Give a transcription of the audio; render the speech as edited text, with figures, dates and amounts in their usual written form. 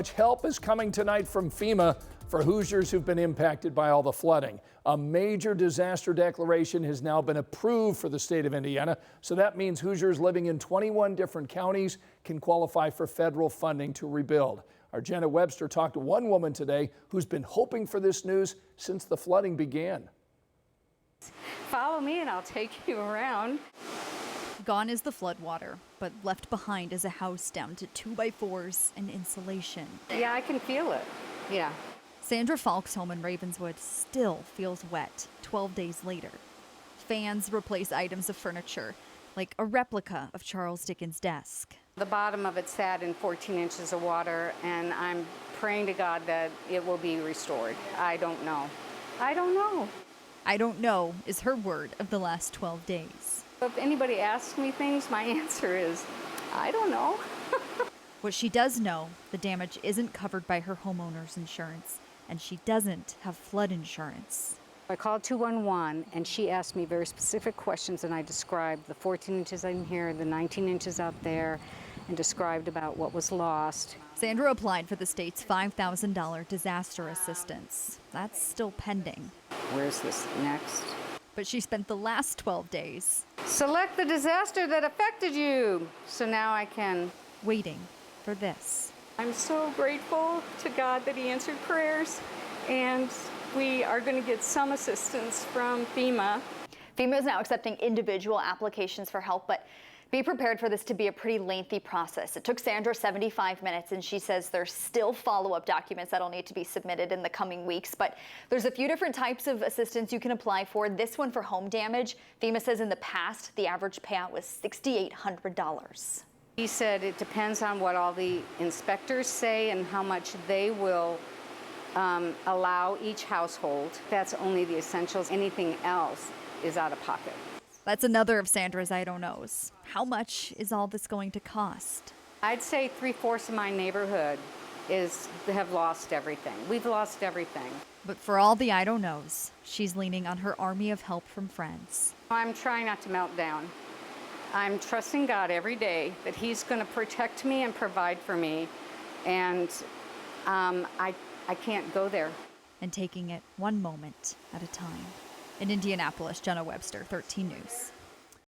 Much help is coming tonight from FEMA for Hoosiers who've been impacted by all the flooding. A major disaster declaration has now been approved for the state of Indiana, so that means Hoosiers living in 21 different counties can qualify for federal funding to rebuild. Our Jenna Webster talked to one woman today who's been hoping for this news since the flooding began. Follow me and I'll take you around. Gone is the floodwater, but left behind is a house down to 2x4s and insulation. Yeah, I can feel it. Yeah. Sandra Falk's home in Ravenswood still feels wet 12 days later. Fans replace items of furniture, like a replica of Charles Dickens' desk. The bottom of it sat in 14 inches of water, and I'm praying to God that it will be restored. I don't know. I don't know. I don't know is her word of the last 12 days. If anybody asks me things, my answer is, I don't know. What she does know, the damage isn't covered by her homeowner's insurance, and she doesn't have flood insurance. I called 211, and she asked me very specific questions, and I described the 14 inches in here, the 19 inches out there, and described about what was lost. Sandra applied for the state's $5,000 disaster assistance. That's still pending. Where's this next? But she spent the last 12 days Select the disaster that affected you. So now I can. waiting for this. I'm so grateful to God that He answered prayers, and we are going to get some assistance from FEMA. FEMA is now accepting individual applications for help, but be prepared for this to be a pretty lengthy process. It took Sandra 75 minutes, and she says there's still follow-up documents that'll need to be submitted in the coming weeks. But there's a few different types of assistance you can apply for. This one for home damage. FEMA says in the past, the average payout was $6,800. He said it depends on what all the inspectors say and how much they will allow each household. That's only the essentials. Anything else is out of pocket. That's another of Sandra's I don't knows. How much is all this going to cost? I'd say 3/4 of my neighborhood have lost everything. We've lost everything. But for all the I don't knows, she's leaning on her army of help from friends. I'm trying not to melt down. I'm trusting God every day that He's going to protect me and provide for me. And I can't go there. And taking it one moment at a time. In Indianapolis, Jenna Webster, 13 News.